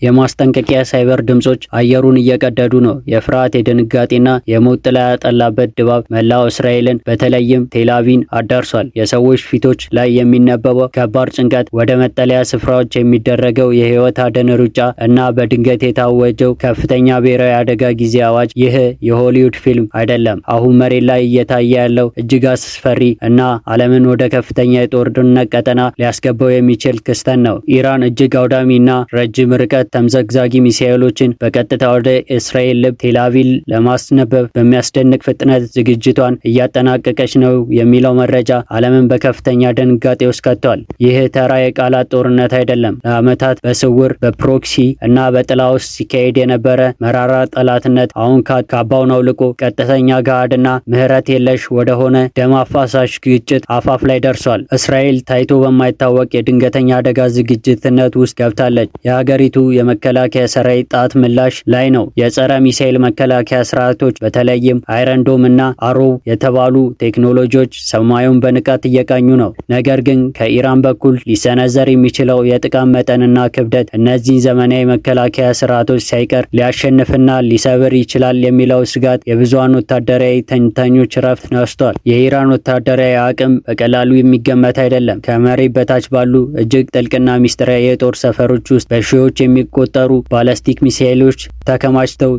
የማስጠንቀቂያ ሳይበር ድምጾች አየሩን እየቀደዱ ነው። የፍርሃት የድንጋጤና የሞት ጥላ ያጠላበት ድባብ መላው እስራኤልን በተለይም ቴልአቪቭን አዳርሷል። የሰዎች ፊቶች ላይ የሚነበበው ከባድ ጭንቀት፣ ወደ መጠለያ ስፍራዎች የሚደረገው የህይወት አድን ሩጫ እና በድንገት የታወጀው ከፍተኛ ብሔራዊ አደጋ ጊዜ አዋጅ ይህ የሆሊውድ ፊልም አይደለም። አሁን መሬት ላይ እየታየ ያለው እጅግ አስፈሪ እና ዓለምን ወደ ከፍተኛ የጦርነት ቀጠና ሊያስገባው የሚችል ክስተት ነው። ኢራን እጅግ አውዳሚና ረጅም ርቀት ተምዘግዛጊ ሚሳኤሎችን በቀጥታ ወደ እስራኤል ልብ ቴልአቪቭ ለማስነበብ በሚያስደንቅ ፍጥነት ዝግጅቷን እያጠናቀቀች ነው የሚለው መረጃ ዓለምን በከፍተኛ ድንጋጤ ውስጥ ከቷል። ይህ ተራ የቃላት ጦርነት አይደለም። ለዓመታት በስውር በፕሮክሲ እና በጥላ ውስጥ ሲካሄድ የነበረ መራራ ጠላትነት አሁን ካባውን አውልቆ ቀጥተኛ ገሃድና ምህረት የለሽ ወደሆነ ደም አፋሳሽ ግጭት አፋፍ ላይ ደርሷል። እስራኤል ታይቶ በማይታወቅ የድንገተኛ አደጋ ዝግጅትነት ውስጥ ገብታለች። የሀገሪቱ የመከላከያ ሰራዊት ጣት ምላሽ ላይ ነው። የጸረ ሚሳኤል መከላከያ ስርዓቶች በተለይም አይረንዶም እና አሮ የተባሉ ቴክኖሎጂዎች ሰማዩን በንቃት እየቃኙ ነው። ነገር ግን ከኢራን በኩል ሊሰነዘር የሚችለው የጥቃት መጠንና ክብደት እነዚህን ዘመናዊ መከላከያ ስርዓቶች ሳይቀር ሊያሸንፍና ሊሰብር ይችላል የሚለው ስጋት የብዙሃን ወታደራዊ ተንታኞች ረፍት ነስቷል። የኢራን ወታደራዊ አቅም በቀላሉ የሚገመት አይደለም። ከመሬት በታች ባሉ እጅግ ጥልቅና ሚስጥራዊ የጦር ሰፈሮች ውስጥ በሺዎች የሚቆጠሩ ባላስቲክ ሚሳኤሎች ተከማችተው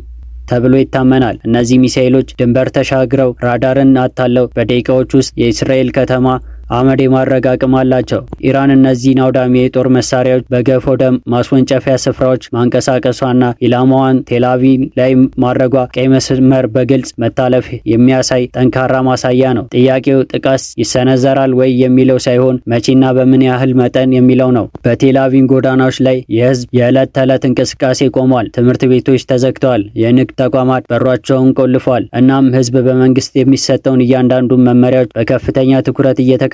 ተብሎ ይታመናል። እነዚህ ሚሳኤሎች ድንበር ተሻግረው ራዳርን አታለው በደቂቃዎች ውስጥ የእስራኤል ከተማ አመድ የማድረግ አቅም አላቸው። ኢራን እነዚህን አውዳሚ የጦር መሳሪያዎች በገፍ ወደ ማስወንጨፊያ ስፍራዎች ማንቀሳቀሷና ኢላማዋን ቴልአቪቭ ላይ ማድረጓ ቀይ መስመር በግልጽ መታለፍ የሚያሳይ ጠንካራ ማሳያ ነው። ጥያቄው ጥቃት ይሰነዘራል ወይ የሚለው ሳይሆን መቼና በምን ያህል መጠን የሚለው ነው። በቴልአቪቭ ጎዳናዎች ላይ የህዝብ የዕለት ተዕለት እንቅስቃሴ ቆሟል። ትምህርት ቤቶች ተዘግተዋል። የንግድ ተቋማት በሯቸውን ቆልፏል። እናም ህዝብ በመንግስት የሚሰጠውን እያንዳንዱን መመሪያዎች በከፍተኛ ትኩረት እየተከታተለ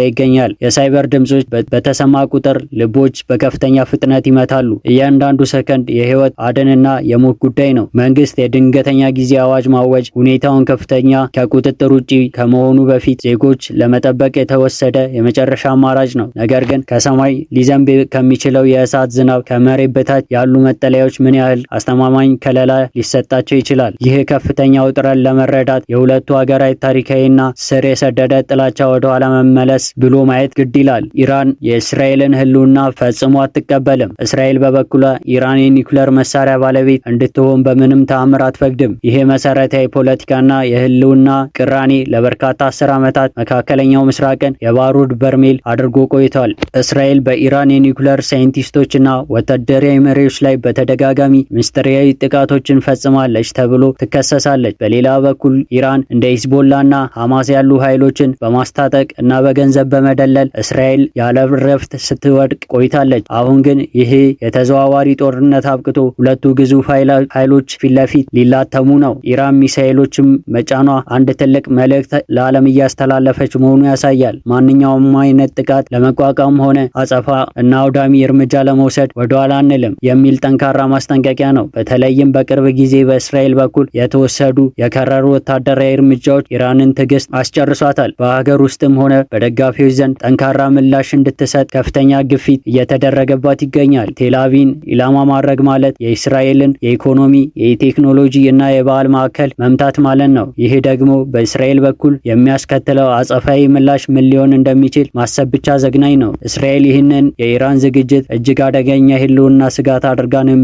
ይገኛል። የሳይበር ድምጾች በተሰማ ቁጥር ልቦች በከፍተኛ ፍጥነት ይመታሉ። እያንዳንዱ ሰከንድ የህይወት አድንና የሞት ጉዳይ ነው። መንግስት የድንገተኛ ጊዜ አዋጅ ማወጅ ሁኔታውን ከፍተኛ ከቁጥጥር ውጪ ከመሆኑ በፊት ዜጎች ለመጠበቅ የተወሰደ የመጨረሻ አማራጭ ነው። ነገር ግን ከሰማይ ሊዘንብ ከሚችለው የእሳት ዝናብ ከመሬት በታች ያሉ መጠለያዎች ምን ያህል አስተማማኝ ከለላ ሊሰጣቸው ይችላል? ይህ ከፍተኛ ውጥረት ለመረዳት የሁለቱ ሀገራት ታሪካዊና ስር የሰደደ ጥላቻ ወደ ኋላ መመለስ ብሎ ማየት ግድ ይላል። ኢራን የእስራኤልን ህልውና ፈጽሞ አትቀበልም። እስራኤል በበኩሏ ኢራን የኒውክሌር መሳሪያ ባለቤት እንድትሆን በምንም ተአምር አትፈቅድም። ይሄ መሰረታዊ ፖለቲካና የህልውና ቅራኔ ለበርካታ 10 ዓመታት መካከለኛው ምስራቅን የባሩድ በርሜል አድርጎ ቆይቷል። እስራኤል በኢራን የኒውክሌር ሳይንቲስቶችና ወታደራዊ መሪዎች ላይ በተደጋጋሚ ምስጢራዊ ጥቃቶችን ፈጽማለች ተብሎ ትከሰሳለች። በሌላ በኩል ኢራን እንደ ሂዝቦላና ሐማስ ያሉ ኃይሎችን በማስታጠቅ እና በገንዘብ በመደለል እስራኤል ያለ እረፍት ስትወድቅ ቆይታለች። አሁን ግን ይሄ የተዘዋዋሪ ጦርነት አብቅቶ ሁለቱ ግዙፍ ኃይሎች ፊት ለፊት ሊላተሙ ነው። ኢራን ሚሳኤሎችም መጫኗ አንድ ትልቅ መልእክት ለዓለም እያስተላለፈች መሆኑ ያሳያል። ማንኛውም አይነት ጥቃት ለመቋቋም ሆነ አጸፋ እና አውዳሚ እርምጃ ለመውሰድ ወደኋላ አንልም የሚል ጠንካራ ማስጠንቀቂያ ነው። በተለይም በቅርብ ጊዜ በእስራኤል በኩል የተወሰዱ የከረሩ ወታደራዊ እርምጃዎች ኢራንን ትዕግስት አስጨርሷታል። በሀገር ውስጥም ሆነ በደጋፊዎች ዘንድ ጠንካራ ምላሽ እንድትሰጥ ከፍተኛ ግፊት እየተደረገባት ይገኛል። ቴልአቪቭን ኢላማ ማድረግ ማለት የእስራኤልን የኢኮኖሚ፣ የቴክኖሎጂ እና የባህል ማዕከል መምታት ማለት ነው። ይህ ደግሞ በእስራኤል በኩል የሚያስከትለው አጸፋዊ ምላሽ ምን ሊሆን እንደሚችል ማሰብ ብቻ ዘግናኝ ነው። እስራኤል ይህንን የኢራን ዝግጅት እጅግ አደገኛ የህልውና ስጋት አድርጋ ነው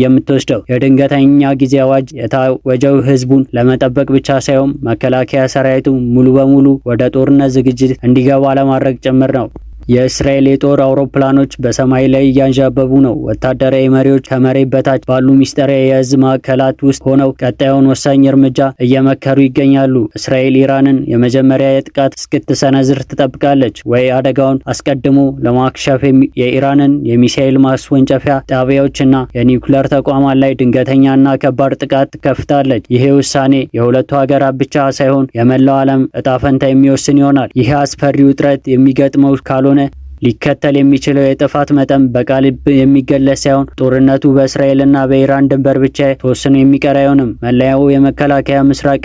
የምትወስደው። የድንገተኛ ጊዜ አዋጅ የታወጀው ህዝቡን ለመጠበቅ ብቻ ሳይሆን መከላከያ ሰራዊቱ ሙሉ በሙሉ ወደ ጦርነት ዝግጅት እንዲገባ ለማድረግ ጭምር ነው። የእስራኤል የጦር አውሮፕላኖች በሰማይ ላይ እያንዣበቡ ነው። ወታደራዊ መሪዎች ከመሬት በታች ባሉ ሚስጥራዊ የእዝ ማዕከላት ውስጥ ሆነው ቀጣዩን ወሳኝ እርምጃ እየመከሩ ይገኛሉ። እስራኤል ኢራንን የመጀመሪያ የጥቃት እስክትሰነዝር ትጠብቃለች ወይ አደጋውን አስቀድሞ ለማክሸፍ የኢራንን የሚሳኤል ማስወንጨፊያ ጣቢያዎችና የኒውክሌር ተቋማት ላይ ድንገተኛና ከባድ ጥቃት ትከፍታለች። ይሄ ውሳኔ የሁለቱ ሀገራት ብቻ ሳይሆን የመላው ዓለም እጣ ፈንታ የሚወስን ይሆናል። ይህ አስፈሪ ውጥረት የሚገጥመው ካልሆነ ሊከተል የሚችለው የጥፋት መጠን በቃል የሚገለጽ ሳይሆን ጦርነቱ በእስራኤልና በኢራን ድንበር ብቻ ተወስኖ የሚቀር አይሆንም። መለያው የመከላከያ ምስራቅ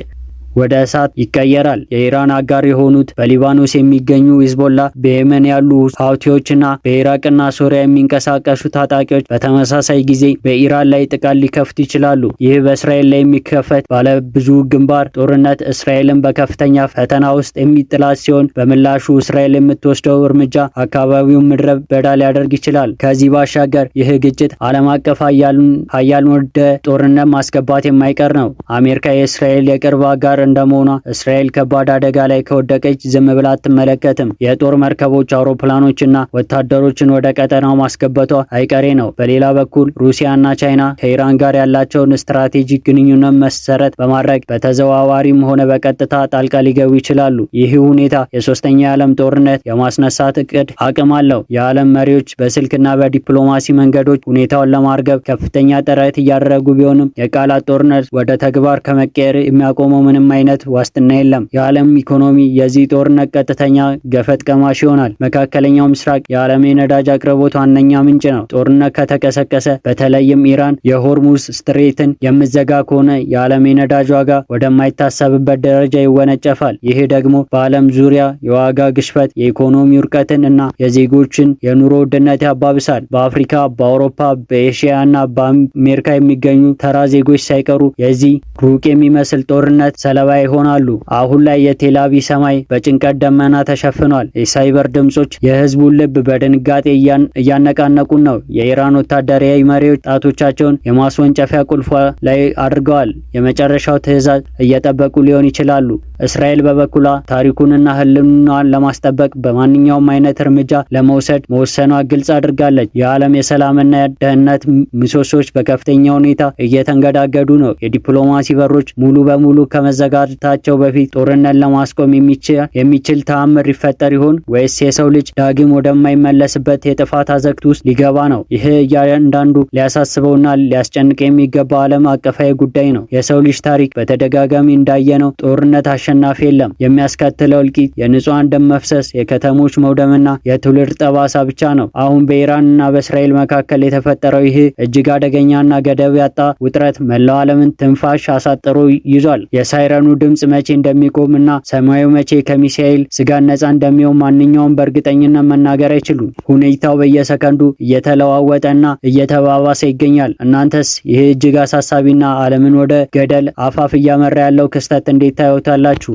ወደ እሳት ይቀየራል። የኢራን አጋር የሆኑት በሊባኖስ የሚገኙ ሂዝቦላ፣ በየመን ያሉ ሀውቲዎችና በኢራቅና ሶሪያ የሚንቀሳቀሱ ታጣቂዎች በተመሳሳይ ጊዜ በኢራን ላይ ጥቃት ሊከፍቱ ይችላሉ። ይህ በእስራኤል ላይ የሚከፈት ባለ ብዙ ግንባር ጦርነት እስራኤልን በከፍተኛ ፈተና ውስጥ የሚጥላት ሲሆን በምላሹ እስራኤል የምትወስደው እርምጃ አካባቢውን ምድረ በዳ ሊያደርግ ይችላል። ከዚህ ባሻገር ይህ ግጭት ዓለም አቀፍ ሀያል ወደ ጦርነት ማስገባት የማይቀር ነው። አሜሪካ የእስራኤል የቅርብ አጋር እንደመሆኗ እስራኤል ከባድ አደጋ ላይ ከወደቀች ዝም ብላ አትመለከትም። የጦር መርከቦች፣ አውሮፕላኖችና ወታደሮችን ወደ ቀጠናው ማስገባቷ አይቀሬ ነው። በሌላ በኩል ሩሲያና ቻይና ከኢራን ጋር ያላቸውን ስትራቴጂክ ግንኙነት መሰረት በማድረግ በተዘዋዋሪም ሆነ በቀጥታ ጣልቃ ሊገቡ ይችላሉ። ይህ ሁኔታ የሶስተኛ የዓለም ጦርነት የማስነሳት እቅድ አቅም አለው። የዓለም መሪዎች በስልክና በዲፕሎማሲ መንገዶች ሁኔታውን ለማርገብ ከፍተኛ ጥረት እያደረጉ ቢሆንም የቃላት ጦርነት ወደ ተግባር ከመቀየር የሚያቆመው ምንም አይነት ዋስትና የለም። የዓለም ኢኮኖሚ የዚህ ጦርነት ቀጥተኛ ገፈት ቀማሽ ይሆናል። መካከለኛው ምስራቅ የዓለም የነዳጅ አቅርቦት ዋነኛ ምንጭ ነው። ጦርነት ከተቀሰቀሰ በተለይም ኢራን የሆርሙዝ ስትሬትን የምትዘጋ ከሆነ የዓለም የነዳጅ ዋጋ ወደማይታሰብበት ደረጃ ይወነጨፋል። ይህ ደግሞ በዓለም ዙሪያ የዋጋ ግሽበት፣ የኢኮኖሚ ውድቀትን እና የዜጎችን የኑሮ ውድነት ያባብሳል። በአፍሪካ፣ በአውሮፓ፣ በኤሽያ እና በአሜሪካ የሚገኙ ተራ ዜጎች ሳይቀሩ የዚህ ሩቅ የሚመስል ጦርነት ሰለባ ይሆናሉ። አሁን ላይ የቴል አቪቭ ሰማይ በጭንቀት ደመና ተሸፍኗል። የሳይበር ድምጾች የህዝቡን ልብ በድንጋጤ እያነቃነቁን ነው። የኢራን ወታደራዊ መሪዎች ጣቶቻቸውን የማስወንጨፊያ ቁልፏ ላይ አድርገዋል። የመጨረሻው ትዕዛዝ እየጠበቁ ሊሆን ይችላሉ። እስራኤል በበኩሏ ታሪኩንና ህልውናዋን ለማስጠበቅ በማንኛውም አይነት እርምጃ ለመውሰድ መወሰኗ ግልጽ አድርጋለች። የዓለም የሰላምና ደህንነት ምሰሶች በከፍተኛ ሁኔታ እየተንገዳገዱ ነው። የዲፕሎማሲ በሮች ሙሉ በሙሉ ከመዘጋታቸው በፊት ጦርነት ለማስቆም የሚችል ተአምር ይፈጠር ይሆን ወይስ የሰው ልጅ ዳግም ወደማይመለስበት የጥፋት አዘቅት ውስጥ ሊገባ ነው? ይህ እያንዳንዱ ሊያሳስበውና ሊያስጨንቅ የሚገባ ዓለም አቀፋዊ ጉዳይ ነው። የሰው ልጅ ታሪክ በተደጋጋሚ እንዳየነው ጦርነት አሸናፊ የለም። የሚያስከትለው እልቂት፣ የንጹሃን ደም መፍሰስ፣ የከተሞች መውደምና የትውልድ ጠባሳ ብቻ ነው። አሁን በኢራንና በእስራኤል መካከል የተፈጠረው ይህ እጅግ አደገኛና ገደብ ያጣ ውጥረት መላው ዓለምን ትንፋሽ አሳጥሮ ይዟል። የሳይረኑ ድምጽ መቼ እንደሚቆምና ሰማዩ መቼ ከሚሳኤል ስጋት ነፃ እንደሚሆን ማንኛውም በእርግጠኝነት መናገር አይችሉም። ሁኔታው በየሰከንዱ እየተለዋወጠና እየተባባሰ ይገኛል። እናንተስ ይህ እጅግ አሳሳቢና ዓለምን ወደ ገደል አፋፍ እያመራ ያለው ክስተት እንዴት ታዩታላችሁ?